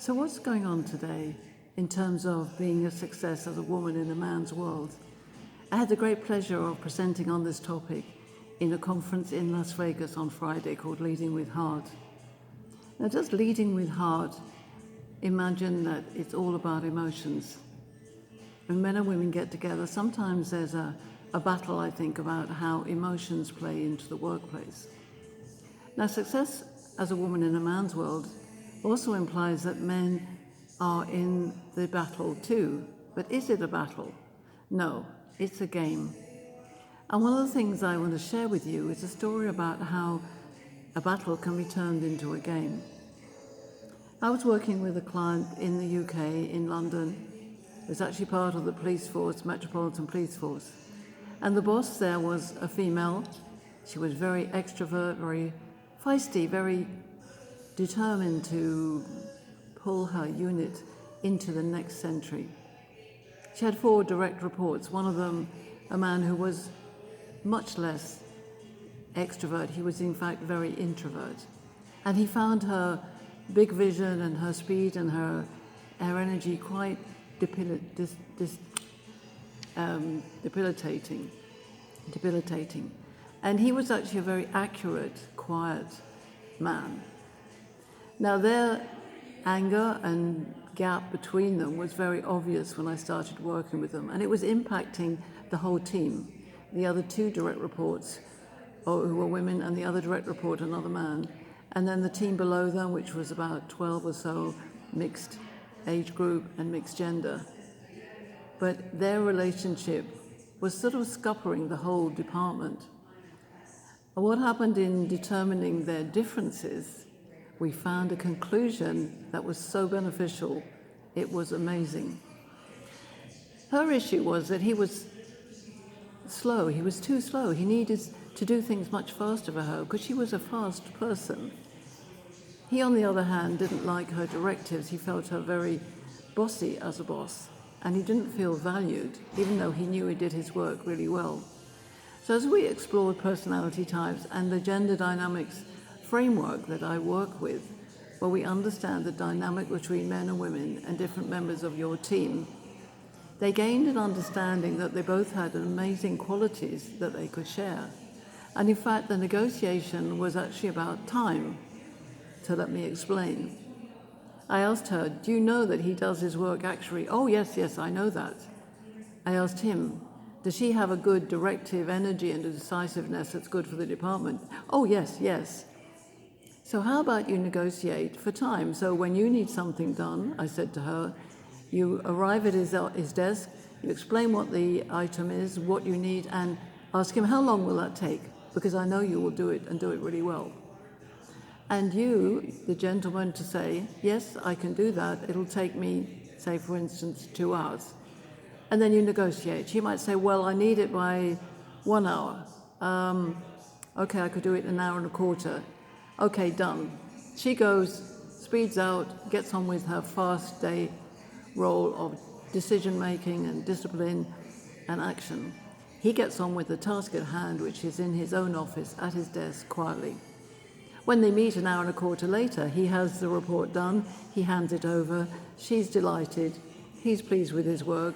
So what's going on today in terms of being a success as a woman in a man's world? I had the great pleasure of presenting on this topic in a conference in Las Vegas on Friday called Leading with Heart. Now, just leading with heart, imagine that it's all about emotions. When men and women get together, sometimes there's a battle, I think, about how emotions play into the workplace. Now, success as a woman in a man's world also implies that men are in the battle too. But is it a battle? No, it's a game. And one of the things I want to share with you is a story about how a battle can be turned into a game. I was working with a client in the UK, in London. It was actually part of the police force, Metropolitan Police Force. And the boss there was a female. She was very extrovert, very feisty, very determined to pull her unit into the next century. She had 4 direct reports, one of them a man who was much less extrovert. He was in fact very introvert. And he found her big vision and her speed and her energy quite debilitating. And he was actually a very accurate, quiet man. Now their anger and gap between them was very obvious when I started working with them, and it was impacting the whole team. The other 2 direct reports who were women, and the other direct report another man, and then the team below them, which was about 12 or so, mixed age group and mixed gender. But their relationship was sort of scuppering the whole department. And what happened in determining their differences, we found a conclusion that was so beneficial, it was amazing. Her issue was that he was slow, he was too slow. He needed to do things much faster for her because she was a fast person. He, on the other hand, didn't like her directives. He felt her very bossy as a boss, and he didn't feel valued, even though he knew he did his work really well. So as we explored personality types and the gender dynamics framework that I work with, where we understand the dynamic between men and women and different members of your team, they gained an understanding that they both had amazing qualities that they could share. And in fact, the negotiation was actually about time. So let me explain. I asked her, do you know that he does his work actually? Oh, yes, I know that. I asked him, does she have a good directive energy and a decisiveness that's good for the department? Oh, yes. So how about you negotiate for time? So when you need something done, I said to her, you arrive at his desk, you explain what the item is, what you need, and ask him, how long will that take? Because I know you will do it and do it really well. And you, the gentleman, to say, yes, I can do that. It'll take me, say, for instance, 2 hours. And then you negotiate. She might say, well, I need it by 1 hour. Okay, I could do it in 1 hour and a quarter. Okay, done. She goes, speeds out, gets on with her fast day role of decision-making and discipline and action. He gets on with the task at hand, which is in his own office, at his desk, quietly. When they meet 1 hour and a quarter later, he has the report done, he hands it over, she's delighted, he's pleased with his work,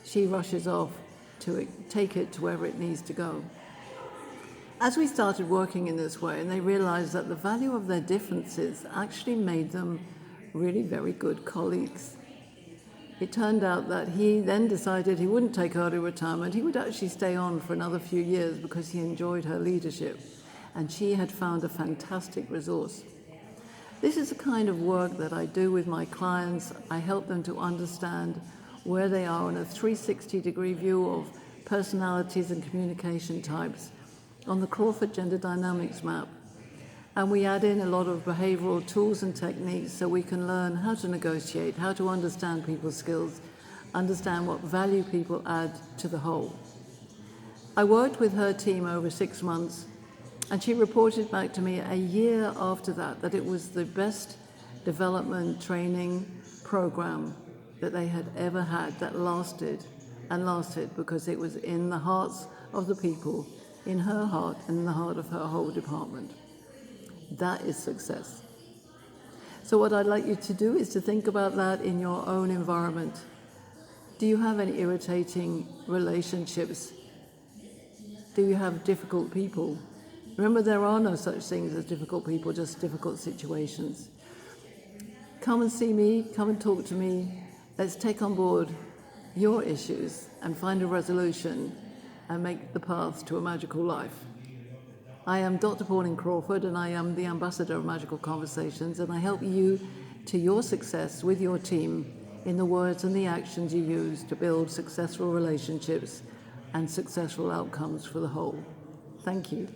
she rushes off to take it to wherever it needs to go. As we started working in this way, and they realized that the value of their differences actually made them really very good colleagues. It turned out that he then decided he wouldn't take early retirement. He would actually stay on for another few years because he enjoyed her leadership, and she had found a fantastic resource. This is the kind of work that I do with my clients. I help them to understand where they are in a 360-degree view of personalities and communication types on the Crawford Gender Dynamics map. And we add in a lot of behavioral tools and techniques so we can learn how to negotiate, how to understand people's skills, understand what value people add to the whole. I worked with her team over 6 months, and she reported back to me a year after that it was the best development training program that they had ever had, that lasted and lasted because it was in the hearts of the people, in her heart and in the heart of her whole department. That is success. So what I'd like you to do is to think about that in your own environment. Do you have any irritating relationships? Do you have difficult people? Remember, there are no such things as difficult people, just difficult situations. Come and see me, come and talk to me. Let's take on board your issues and find a resolution and make the path to a magical life. I am Dr. Pauline Crawford, and I am the ambassador of Magical Conversations, and I help you to your success with your team in the words and the actions you use to build successful relationships and successful outcomes for the whole. Thank you.